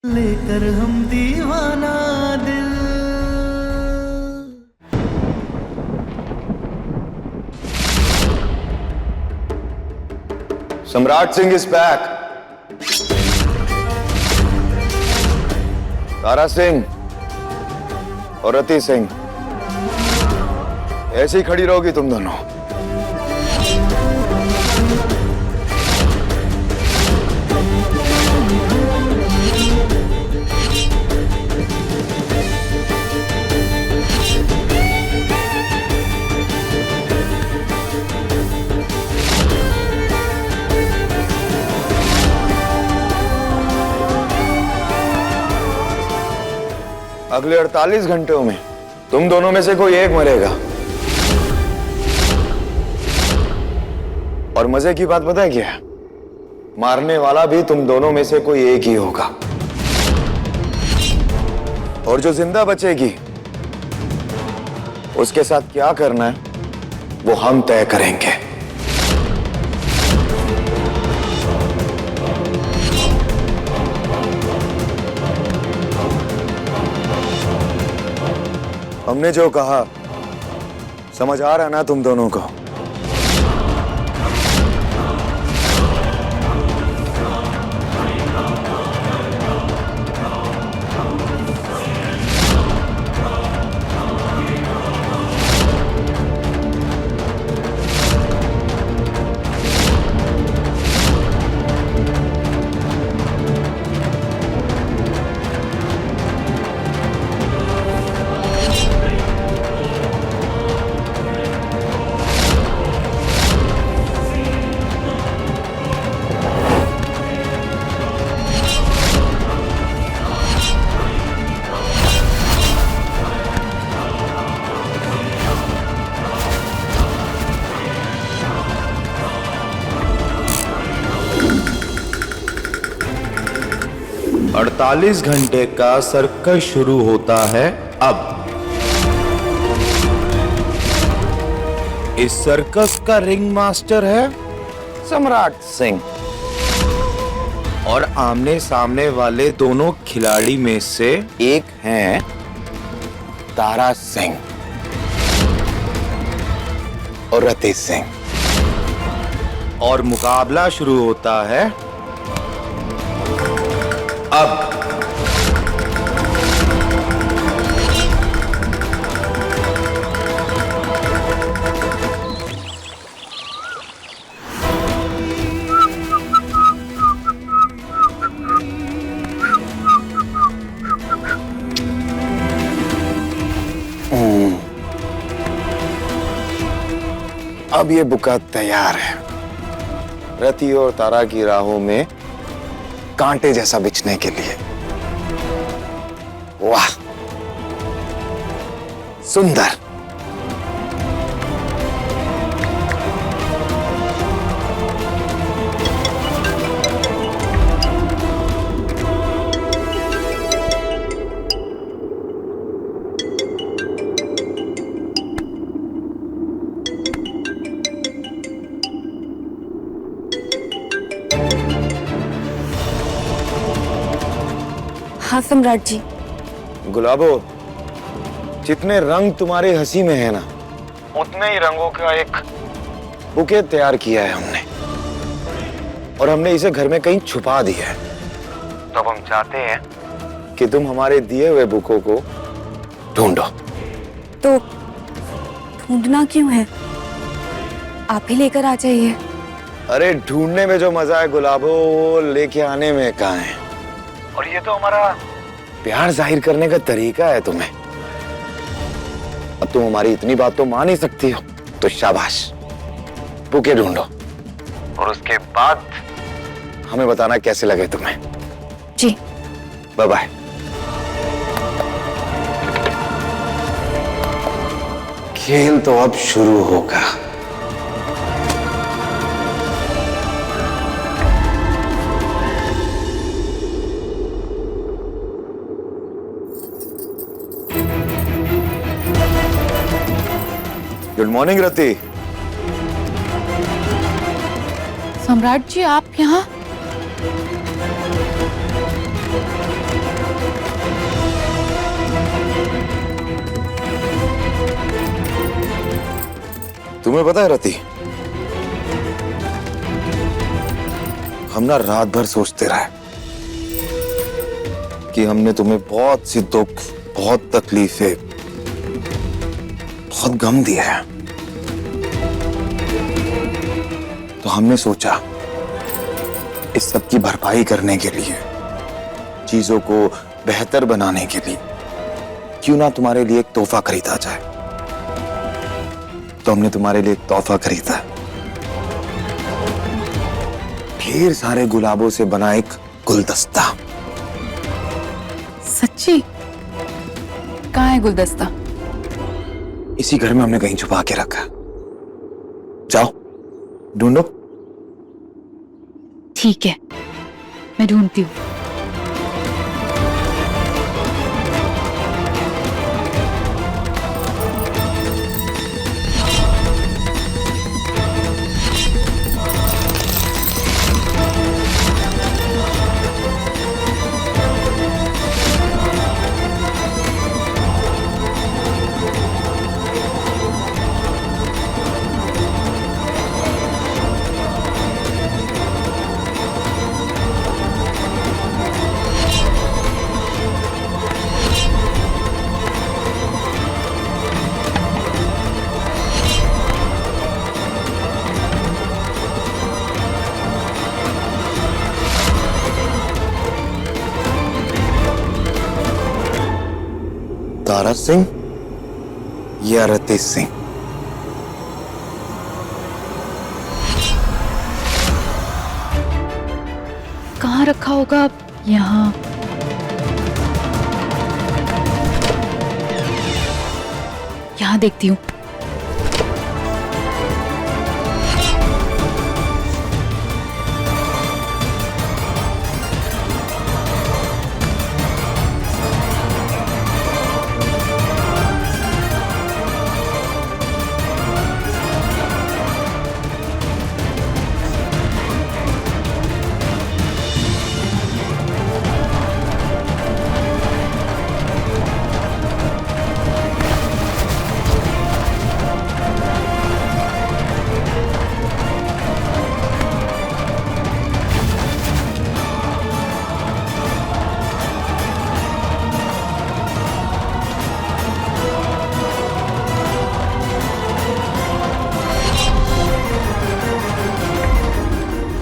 लेकर हम दीवाना दिल। सम्राट सिंह इज बैक। तारा सिंह और रति सिंह, ऐसे ही खड़ी रहोगी तुम दोनों। अगले 48 घंटों में तुम दोनों में से कोई एक मरेगा। और मजे की बात पता है क्या है? मारने वाला भी तुम दोनों में से कोई एक ही होगा। और जो जिंदा बचेगी उसके साथ क्या करना है वो हम तय करेंगे। हमने जो कहा समझ आ रहा ना तुम दोनों को? अड़तालीस घंटे का सर्कस शुरू होता है अब। इस सर्कस का रिंग मास्टर है सम्राट सिंह। और आमने सामने वाले दोनों खिलाड़ी में से एक हैं तारा सिंह और रति सिंह। और मुकाबला शुरू होता है अब। अब ये बुका तैयार है रति और तारा की राहों में कांटे जैसा बिछने के लिए। वाह, सुंदर। हाँ सम्राट जी। गुलाबो, जितने रंग तुम्हारे हंसी में है ना, उतने ही रंगों का एक बुके तैयार किया है हमने। और हमने इसे घर में कहीं छुपा दिया है। तो अब हम चाहते हैं कि तुम हमारे दिए हुए बुकों को ढूंढो। तो ढूंढना क्यों है? आप ही लेकर आ जाइए। अरे ढूंढने में जो मजा है गुलाबो, वो लेके आने में कहाँ है। और ये तो हमारा प्यार जाहिर करने का तरीका है तुम्हें। अब तुम हमारी इतनी बात तो मान ही सकती हो, तो शाबाश, बुके ढूंढो। और उसके बाद हमें बताना कैसे लगे तुम्हें। जी, बाय बाय। खेल तो अब शुरू होगा। गुड मॉर्निंग रति। सम्राट जी, आप यहाँ? तुम्हें पता है रति, हम ना रात भर सोचते रहे कि हमने तुम्हें बहुत सी दुख, बहुत तकलीफें, बहुत गम दिया है। तो हमने सोचा इस सब की भरपाई करने के लिए, चीजों को बेहतर बनाने के लिए क्यों ना तुम्हारे लिए एक तोहफा खरीदा जाए। तो हमने तुम्हारे लिए एक तोहफा खरीदा, ढेर सारे गुलाबों से बना एक गुलदस्ता। सच्ची? कहाँ है गुलदस्ता? इसी घर में हमने कहीं छुपा के रखा। जाओ ढूंढो। ठीक है, मैं ढूंढती हूँ। तारा सिंह या रति सिंह? कहाँ रखा होगा? यहाँ। यहाँ देखती हूँ।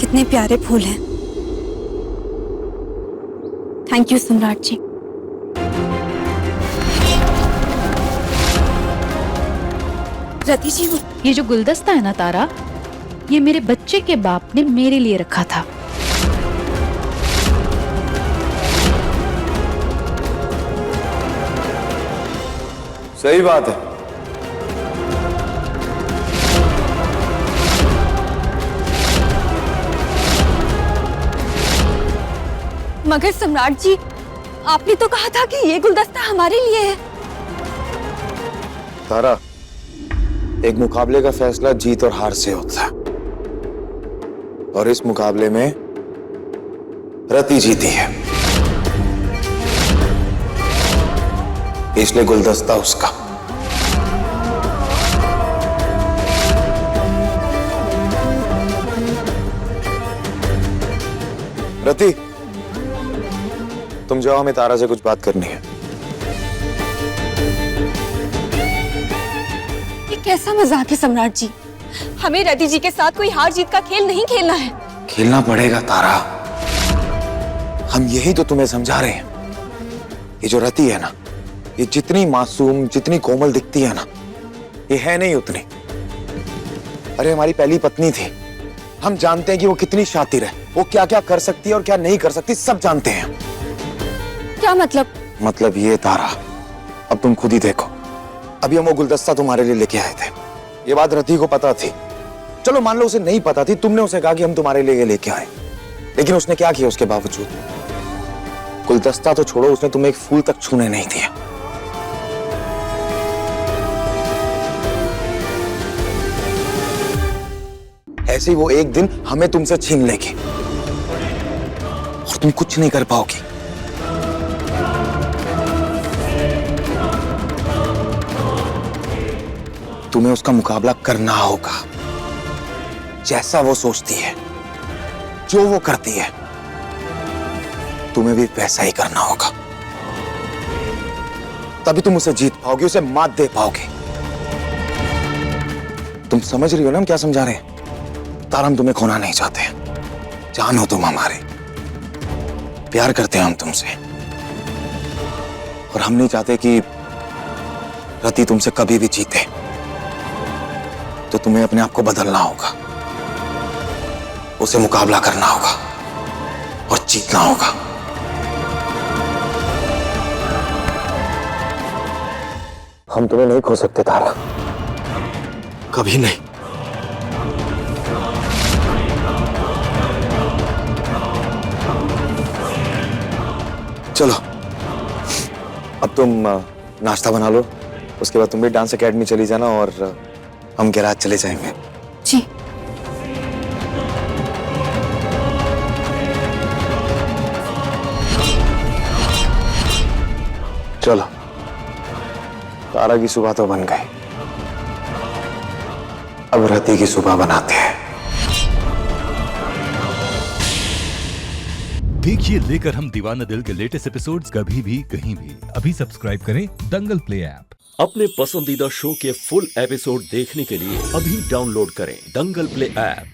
कितने प्यारे फूल हैं। थैंक यू सम्राट जी। रति जी, वो ये जो गुलदस्ता है ना तारा, ये मेरे बच्चे के बाप ने मेरे लिए रखा था। सही बात है। मगर सम्राट जी, आपने तो कहा था कि ये गुलदस्ता हमारे लिए है। तारा, एक मुकाबले का फैसला जीत और हार से होता है, और इस मुकाबले में रति जीती है, इसलिए गुलदस्ता उसका। रति, तुम जाओ, हमें तारा से कुछ बात करनी है। ये कैसा मजाक है सम्राट जी? हमें रति जी के साथ कोई हार जीत का खेल नहीं खेलना है। खेलना पड़ेगा तारा, हम यही तो तुम्हें समझा रहे हैं। ये जो रति है ना, ये जितनी मासूम, जितनी कोमल दिखती है ना, ये है नहीं उतनी। अरे हमारी पहली पत्नी थी, हम जानते हैं कि वो कितनी शातिर है, वो क्या क्या कर सकती है और क्या नहीं कर सकती, सब जानते हैं। क्या मतलब? मतलब ये तारा, अब तुम खुद ही देखो, अभी हम वो गुलदस्ता तुम्हारे लिए लेके आए थे। ये बात रति को पता थी। चलो मान लो उसे नहीं पता थी, तुमने उसे कहा कि हम तुम्हारे लिए लेके आए, लेकिन उसने क्या किया उसके बावजूद? गुलदस्ता तो छोड़ो, उसने तुम्हें एक फूल तक छूने नहीं दिया। ऐसे ही वो एक दिन हमें तुमसे छीन लेगी और तुम कुछ नहीं कर पाओगी। तुम्हें उसका मुकाबला करना होगा। जैसा वो सोचती है, जो वो करती है, तुम्हें भी वैसा ही करना होगा। तभी तुम उसे जीत पाओगे, उसे मात दे पाओगे। तुम समझ रही हो ना हम क्या समझा रहे हैं? तारा, हम तुम्हें खोना नहीं चाहते। जान हो तुम हमारे, प्यार करते हैं हम तुमसे, और हम नहीं चाहते कि रति तुमसे कभी भी जीते। तो तुम्हें अपने आप को बदलना होगा, उसे मुकाबला करना होगा और जीतना होगा। हम तुम्हें नहीं खो सकते तारा, कभी नहीं। चलो अब तुम नाश्ता बना लो, उसके बाद तुम भी डांस एकेडमी चली जाना और हम गैराज चले जाएंगे। जी। चलो, तारा की सुबह तो बन गई, अब रति की सुबह बनाते हैं। देखिए लेकर हम दीवाना दिल के लेटेस्ट एपिसोड्स कभी भी कहीं भी। अभी सब्सक्राइब करें दंगल प्ले ऐप। अपने पसंदीदा शो के फुल एपिसोड देखने के लिए अभी डाउनलोड करें दंगल प्ले ऐप।